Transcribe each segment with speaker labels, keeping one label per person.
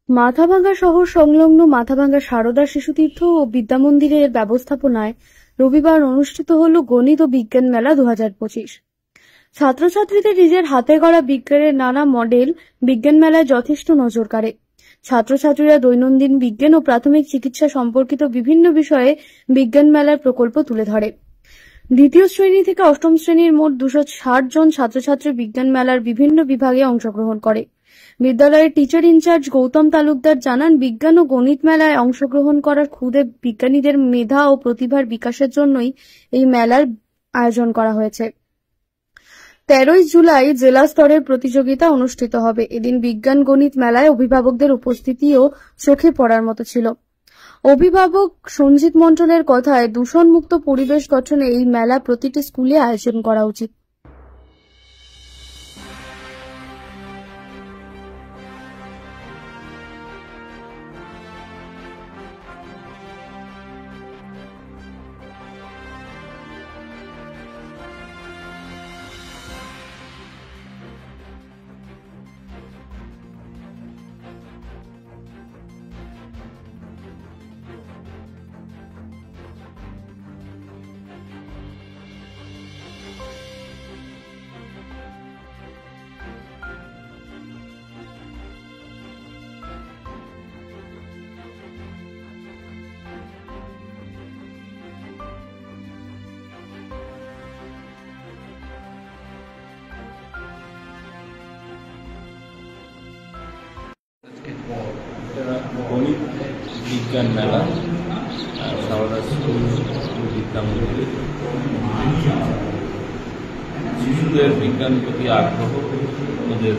Speaker 1: মাথাভাঙ্গা শহর সংলগ্ন মাথাভাঙ্গা সারদা শিশুতীর্থ ও বিদ্যামন্দিরের ব্যবস্থাপনায় রবিবার অনুষ্ঠিত হল গণিত ও বিজ্ঞান মেলা 2025। ছাত্রছাত্রীদের নিজের হাতে গড়া বিজ্ঞানের নানা মডেল বিজ্ঞান মেলায় যথেষ্ট নজর কাড়ে। ছাত্রছাত্রীরা দৈনন্দিন বিজ্ঞান ও প্রাথমিক চিকিৎসা সম্পর্কিত বিভিন্ন বিষয়ে বিজ্ঞান মেলার প্রকল্প তুলে ধরে। দ্বিতীয় শ্রেণী থেকে অষ্টম শ্রেণীর মোট 260 জন ছাত্রছাত্রী বিজ্ঞান মেলার বিভিন্ন বিভাগে অংশগ্রহণ করে। বিদ্যালয়ের টিচার ইনচার্জ গৌতম তালুকদার জানান, বিজ্ঞান ও গণিত মেলায় অংশগ্রহণ করার ক্ষুদে বিজ্ঞানীদের মেধা ও প্রতিভার বিকাশের জন্যই এই মেলার আয়োজন করা হয়েছে। 13 জুলাই জেলা স্তরের প্রতিযোগিতা অনুষ্ঠিত হবে। এদিন বিজ্ঞান গণিত মেলায় অভিভাবকদের উপস্থিতিও চোখে পড়ার মতো ছিল। অভিভাবক সঞ্জিত মন্ডলের কথায়, দূষণমুক্ত পরিবেশ গঠনে এই মেলা প্রতিটি স্কুলে আয়োজন করা উচিত।
Speaker 2: গণিত বিজ্ঞান মেলা সারদা স্কুল বিদ্যামন্দিরে শিশুদের বিজ্ঞান প্রতি আগ্রহ, ওদের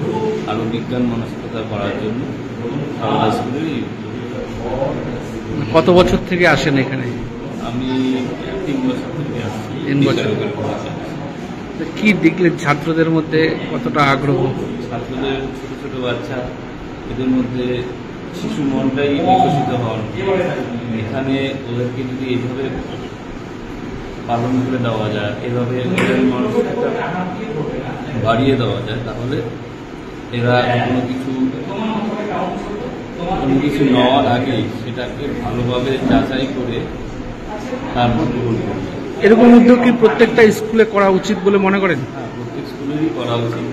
Speaker 2: আরো বিজ্ঞান মনস্কতা করার জন্য সারদা স্কুলেরই।
Speaker 3: কত বছর থেকে আসেন এখানে?
Speaker 2: আমি 3 বছর থেকে আসছি।
Speaker 3: 3 বছর। কি দেখলেন ছাত্রদের মধ্যে কতটা আগ্রহ?
Speaker 2: ছাত্রদের ছোট ছোট বাচ্চা, এদের মধ্যে শিশু মনটাই বিকশিত হন। এখানে ওদেরকে যদি এইভাবে পালন করে দেওয়া যায়, এভাবে ওদের মানসিকতা বাড়িয়ে দেওয়া যায়, তাহলে এরা কোনো কিছু নেওয়ার আগেই সেটাকে ভালোভাবে যাচাই করে তারপর গ্রহণ করবে।
Speaker 3: এরকম উদ্যোগ কি প্রত্যেকটা স্কুলে করা উচিত বলে মনে করেন?
Speaker 2: হ্যাঁ, প্রত্যেক স্কুলেরই করা উচিত।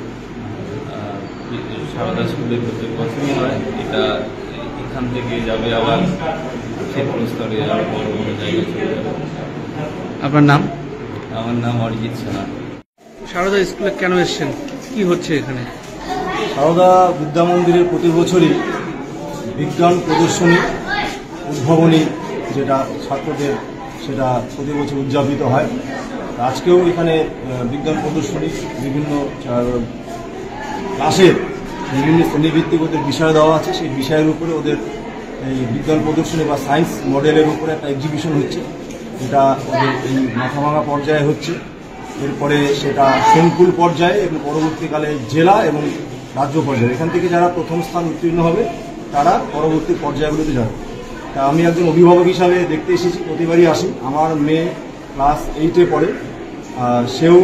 Speaker 2: সারদা স্কুলে প্রত্যেক বছরই হয়। এটা এখান থেকে যাবে আবার ক্ষেত্র স্তরে, আরো বড় বড় জায়গায় চলে যাবে।
Speaker 3: আপনার নাম?
Speaker 2: আমার নাম অরিজিৎ সেনা।
Speaker 3: সারদা স্কুলে কেন এসেছেন? কি হচ্ছে এখানে?
Speaker 4: সারদা বিদ্যামন্দিরের প্রতি বছরই বিজ্ঞান প্রদর্শনী, উদ্ভাবনী যেটা ছাত্রদের, সেটা প্রতি বছর উদযাপিত হয়। আজকেও এখানে বিজ্ঞান প্রদর্শনী, বিভিন্ন ক্লাসের বিভিন্ন শ্রেণীভিত্তিক ওদের বিষয় দেওয়া আছে। সেই বিষয়ের উপরে ওদের এই বিজ্ঞান প্রদর্শনী বা সায়েন্স মডেলের উপরে একটা এক্সিবিশন হচ্ছে। এটা ওদের এই মাথাভাঙা পর্যায়ে হচ্ছে, এরপরে সেটা সংকুল পর্যায়ে এবং পরবর্তীকালে জেলা এবং রাজ্য পর্যায়ে। এখান থেকে যারা প্রথম স্থান উত্তীর্ণ হবে তারা পরবর্তী পর্যায়গুলোতে যাবে। তা আমি একজন অভিভাবক হিসাবে দেখতে এসেছি, প্রতিবারই আসি। আমার মেয়ে ক্লাস 8-এ পড়ে, সেও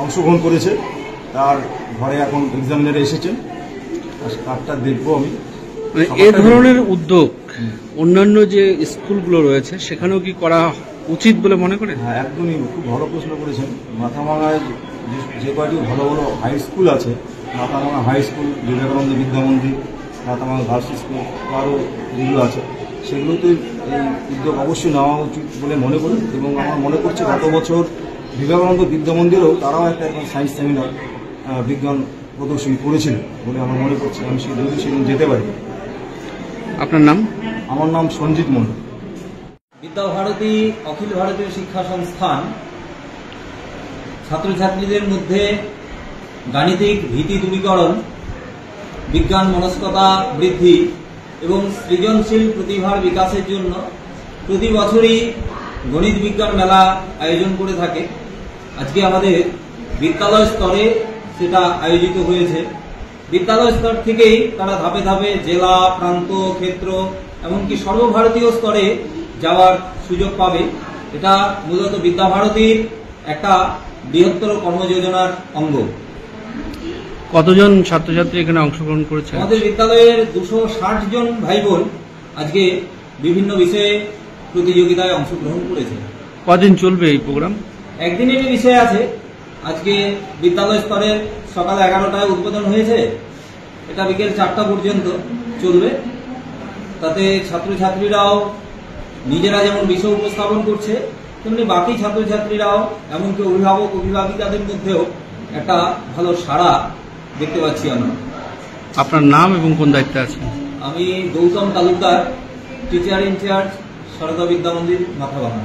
Speaker 4: অংশগ্রহণ করেছে। তার ঘরে এখন এক্সামিনারে এসেছেন, কার্ডটা দেখবো আমি।
Speaker 3: এই ধরনের উদ্যোগ অন্যান্য যে স্কুলগুলো রয়েছে সেখানেও কি করা উচিত বলে মনে করেন?
Speaker 4: হ্যাঁ, একদমই খুব ভালো প্রশ্ন করেছেন। মাথাভাঙায় যে কয়টি ভালো ভালো হাই স্কুল আছে, Mathabhanga high school, Vivekananda Vidyamandir, Mathabhanga girls school, আরও যেগুলো আছে, সেগুলোতে এই উদ্যোগ অবশ্যই নেওয়া উচিত বলে মনে করি। এবং আমার মনে করছে গত বছর বিবেকানন্দ বিদ্যামন্দিরেও তারাও একটা সায়েন্স সেমিনার বিজ্ঞান প্রদর্শনী করেছিল বলে আমার মনে করছে। আমি সেদিন যেতে পারি।
Speaker 3: আপনার নাম?
Speaker 4: আমার নাম সঞ্জিত মন্ডল।
Speaker 5: বিদ্যাভারতী অখিল ভারতীয় শিক্ষা সংস্থান ছাত্রছাত্রীদের মধ্যে গাণিতিক ভীতি দূরীকরণ, বিজ্ঞান মনস্কতা বৃদ্ধি এবং সৃজনশীল প্রতিভার বিকাশের জন্য প্রতি বছরই গণিত বিজ্ঞান মেলা আয়োজন করে থাকে। আজকে আমাদের বিদ্যালয় স্তরে সেটা আয়োজিত হয়েছে। বিদ্যালয় স্তর থেকেই তারা ধাপে ধাপে জেলা, প্রান্ত, ক্ষেত্র এমনকি সর্বভারতীয় স্তরে যাওয়ার সুযোগ পাবে। এটা মূলত বিদ্যাভারতীর একটা বৃহত্তর কর্মযোজনার অঙ্গ।
Speaker 3: কতজন ছাত্রছাত্রী এখানে অংশগ্রহণ করেছে?
Speaker 5: আমাদের বিদ্যালয়ের 260 জন ভাই বোন আজকে বিভিন্ন বিষয়ে প্রতিযোগিতায় অংশগ্রহণ করেছে।
Speaker 3: কদিন চলবে এই প্রোগ্রাম?
Speaker 5: একদিনেরই বিষয় আছে। আজকে বিদ্যালয় স্তরে সকাল 11টায় উদ্বোধন হয়েছে, এটা বিকেল 4টা পর্যন্ত চলবে। তাতে ছাত্রছাত্রীরাও নিজেরা যেমন বিষয় উপস্থাপন করছে, তেমনি বাকি ছাত্রছাত্রীরাও, এমনকি অভিভাবক অভিভাবিকাদের মধ্যেও একটা ভালো সাড়া দেখতে পাচ্ছি আমরা।
Speaker 3: আপনার নাম এবং কোন দায়িত্বে আছেন?
Speaker 5: আমি গৌতম তালুকদার, টিচার ইনচার্জ, সারদা বিদ্যা মন্দির, মাথাভাঙা।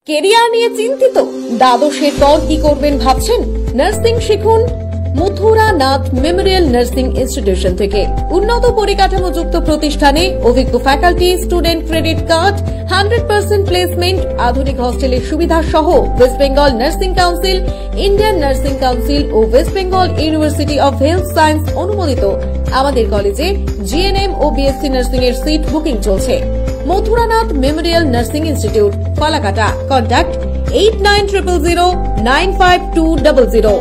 Speaker 6: কেরিয়ার নিয়ে চিন্তিত? দ্বাদশের পর কি করবেন ভাবছেন? নার্সিং শিখুন Mathura Nath memorial nursing institution থেকে। উন্নত পরিকাঠামোযুক্ত প্রতিষ্ঠানে অভিজ্ঞ faculty, student credit card, 100% placement, আধুনিক হস্টেলের সুবিধা সহ West Bengal nursing council, Indian nursing council ও West Bengal university of health science অনুমোদিত আমাদের কলেজে জিএনএম ও বিএসসি নার্সিং এর সিট বুকিং চলছে। Mathuranath memorial nursing institute, Falakata. Contact 8900095200।